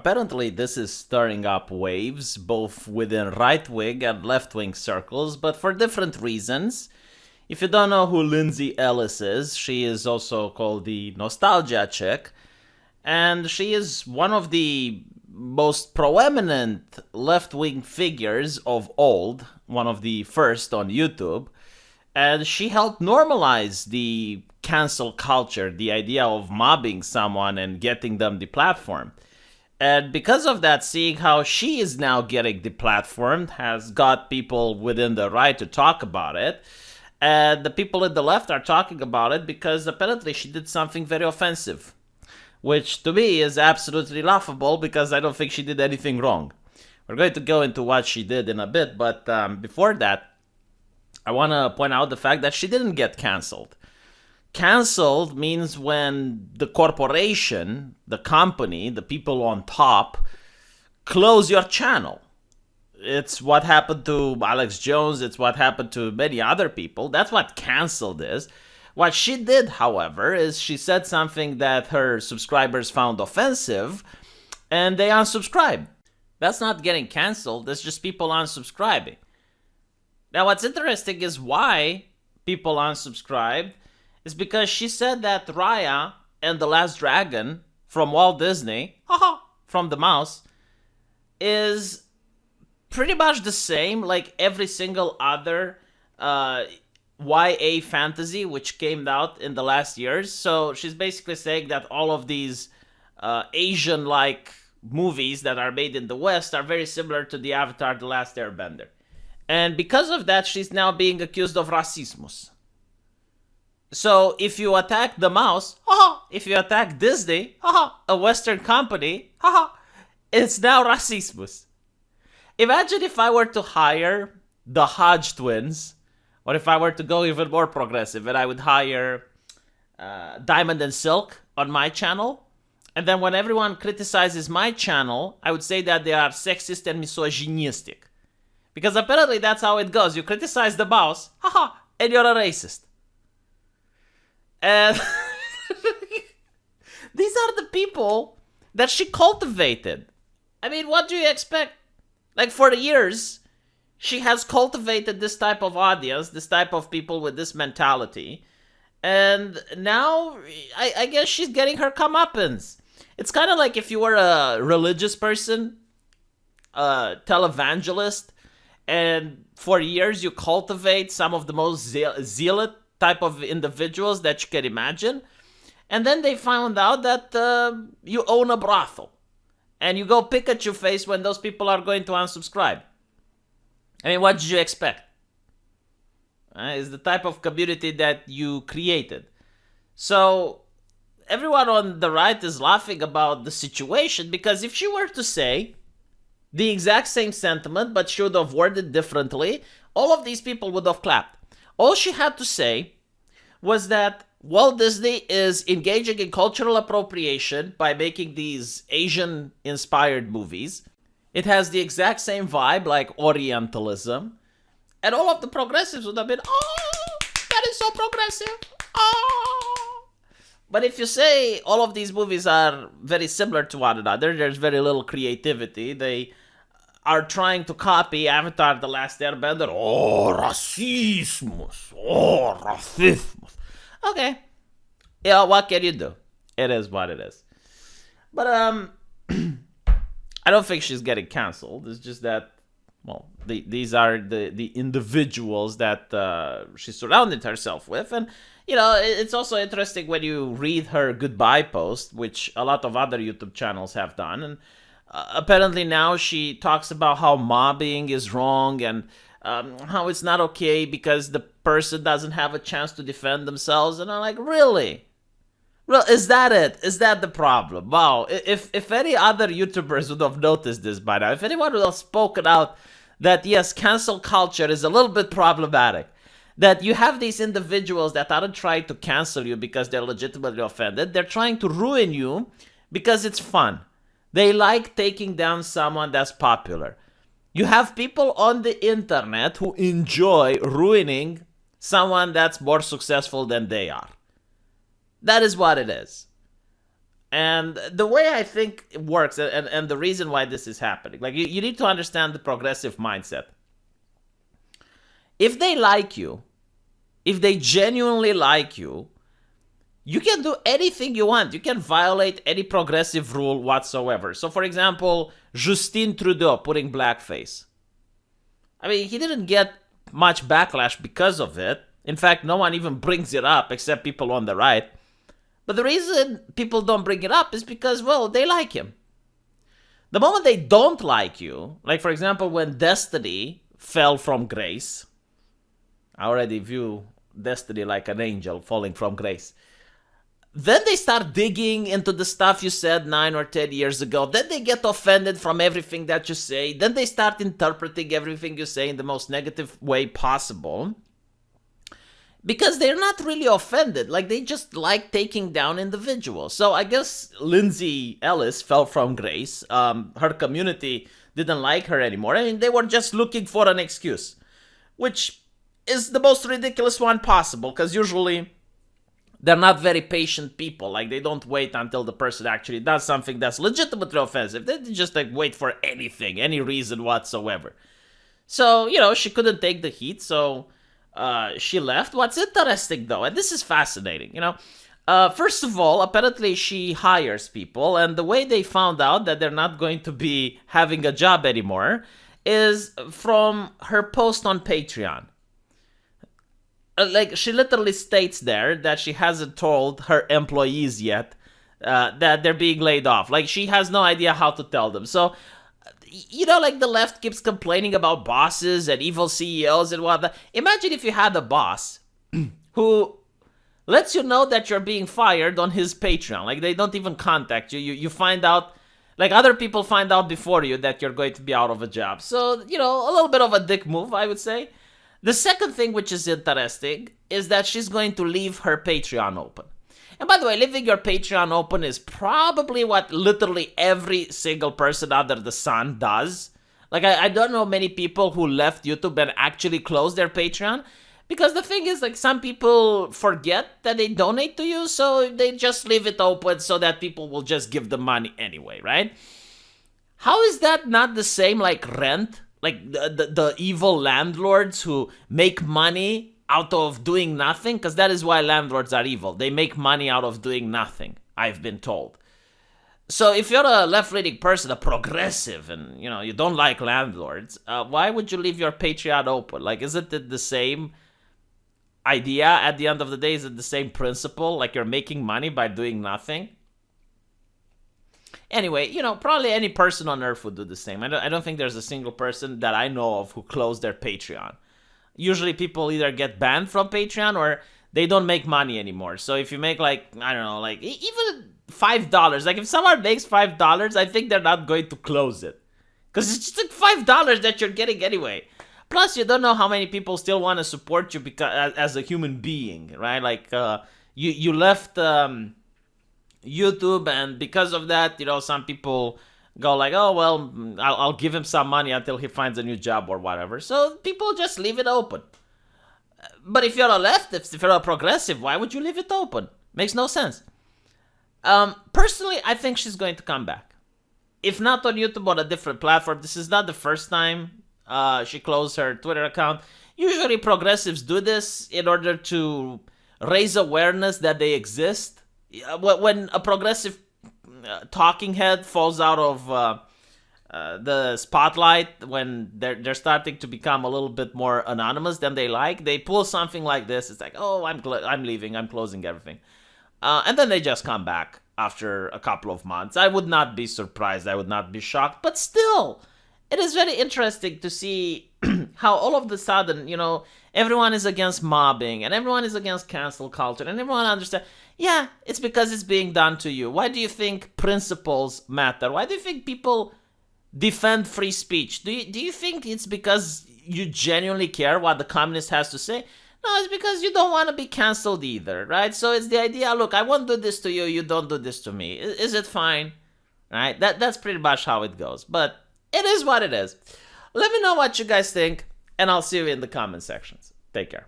Apparently, this is stirring up waves both within right-wing and left-wing circles, but for different reasons. If you don't know who Lindsay Ellis is, she is also called the Nostalgia Chick, and she is one of the most proeminent left-wing figures of old, one of the first on YouTube, and she helped normalize the cancel culture, the idea of mobbing someone and getting them the platform. And because of that, seeing how she is now getting deplatformed has got people within the right to talk about it. And the people in the left are talking about it because apparently she did something very offensive, which to me is absolutely laughable because I don't think she did anything wrong. We're going to go into what she did in a bit, but before that, I want to point out the fact that she didn't get canceled. Canceled means when the corporation, the company, the people on top close your channel. It's what happened to Alex Jones. It's what happened to many other people. That's what canceled is. What she did, however, is she said something that her subscribers found offensive and they unsubscribed. That's not getting canceled. That's just people unsubscribing. Now, what's interesting is why people unsubscribed is because she said that Raya and the Last Dragon from Walt Disney, from the mouse, is pretty much the same like every single other YA fantasy which came out in the last years. So she's basically saying that all of these Asian-like movies that are made in the West are very similar to the Avatar The Last Airbender. And because of that, she's now being accused of racismus. So if you attack the mouse, if you attack Disney, a Western company, it's now racismus. Imagine if I were to hire the Hodge twins, or if I were to go even more progressive and I would hire Diamond and Silk on my channel, and then when everyone criticizes my channel, I would say that they are sexist and misogynistic. Because apparently that's how it goes. You criticize the mouse, and you're a racist. And these are the people that she cultivated. I mean, what do you expect? Like, for years, she has cultivated this type of audience, this type of people with this mentality. And now, I guess she's getting her comeuppance. It's kind of like if you were a religious person, a televangelist, and for years you cultivate some of the most zealot type of individuals that you can imagine. And then they found out that you own a brothel. And you go Pikachu face when those people are going to unsubscribe. I mean, what did you expect? It's the type of community that you created. So everyone on the right is laughing about the situation because if she were to say the exact same sentiment but she would have worded differently, all of these people would have clapped. All she had to say was that Walt Disney is engaging in cultural appropriation by making these Asian-inspired movies. It has the exact same vibe like Orientalism. And all of the progressives would have been, oh, that is so progressive. Oh. But if you say all of these movies are very similar to one another, there's very little creativity. They are trying to copy Avatar The Last Airbender. Oh, racismus. Oh, racismus. Okay. Yeah, what can you do? It is what it is. But I don't think she's getting canceled. It's just that, well, these are the individuals that she surrounded herself with. And, you know, it's also interesting when you read her goodbye post, which a lot of other YouTube channels have done. And apparently now she talks about how mobbing is wrong and how it's not okay because the person doesn't have a chance to defend themselves. And I'm like, really? Well, is that it? Is that the problem? Wow. If any other YouTubers would have noticed this by now, if anyone would have spoken out that, yes, cancel culture is a little bit problematic, that you have these individuals that aren't trying to cancel you because they're legitimately offended. They're trying to ruin you because it's fun. They like taking down someone that's popular. You have people on the internet who enjoy ruining someone that's more successful than they are. That is what it is. And the way I think it works, and the reason why this is happening, like you need to understand the progressive mindset. If they like you, if they genuinely like you, you can do anything you want. You can violate any progressive rule whatsoever. So, for example, Justin Trudeau putting blackface. I mean, he didn't get much backlash because of it. In fact, no one even brings it up except people on the right. But the reason people don't bring it up is because, well, they like him. The moment they don't like you, like, for example, when Destiny fell from grace, I already view Destiny like an angel falling from grace. Then they start digging into the stuff you said 9 or 10 years ago. Then they get offended from everything that you say. Then they start interpreting everything you say in the most negative way possible. Because they're not really offended. Like, they just like taking down individuals. So I guess Lindsay Ellis fell from grace. Her community didn't like her anymore. I mean, they were just looking for an excuse. Which is the most ridiculous one possible. Because usually they're not very patient people. Like, they don't wait until the person actually does something that's legitimately offensive. They just like wait for anything, any reason whatsoever. So, she couldn't take the heat, so she left. What's interesting, though, and this is fascinating, first of all, apparently she hires people, and the way they found out that they're not going to be having a job anymore is from her post on Patreon. Like, she literally states there that she hasn't told her employees yet that they're being laid off. Like, she has no idea how to tell them. So, like, the left keeps complaining about bosses and evil CEOs and whatnot. Imagine if you had a boss who lets you know that you're being fired on his Patreon. Like, they don't even contact you. You find out, like, other people find out before you that you're going to be out of a job. So, a little bit of a dick move, I would say. The second thing which is interesting is that she's going to leave her Patreon open. And by the way, leaving your Patreon open is probably what literally every single person under the sun does. Like, I don't know many people who left YouTube and actually closed their Patreon. Because the thing is, like, some people forget that they donate to you, so they just leave it open so that people will just give them money anyway, right? How is that not the same like rent? Like the evil landlords who make money out of doing nothing? Because that is why landlords are evil. They make money out of doing nothing, I've been told. So if you're a left-leaning person, a progressive, and you don't like landlords, why would you leave your Patreon open? Like, isn't it the same idea at the end of the day? Is it the same principle? Like, you're making money by doing nothing? Anyway, probably any person on earth would do the same. I don't think there's a single person that I know of who closed their Patreon. Usually people either get banned from Patreon or they don't make money anymore. So if you make, like, I don't know, like, even $5, like, if someone makes $5, I think they're not going to close it. Because it's just like $5 that you're getting anyway. Plus, you don't know how many people still want to support you because as a human being, right? Like, you left YouTube, and because of that, some people go like, oh, well, I'll give him some money until he finds a new job or whatever. So people just leave it open. But if you're a leftist, if you're a progressive, why would you leave it open? Makes no sense. Personally, I think she's going to come back. If not on YouTube, on a different platform. This is not the first time she closed her Twitter account. Usually progressives do this in order to raise awareness that they exist. When a progressive talking head falls out of the spotlight, when they're starting to become a little bit more anonymous than they pull something like this. It's like, oh, I'm leaving, I'm closing everything. And then they just come back after a couple of months. I would not be surprised, I would not be shocked, but still, it is very interesting to see how all of a sudden, everyone is against mobbing, and everyone is against cancel culture, and everyone understands. Yeah, it's because it's being done to you. Why do you think principles matter? Why do you think people defend free speech? Do you think it's because you genuinely care what the communist has to say? No, it's because you don't want to be canceled either, right? So it's the idea, look, I won't do this to you, you don't do this to me. Is it fine? Right? That's pretty much how it goes. But it is what it is. Let me know what you guys think, and I'll see you in the comment sections. Take care.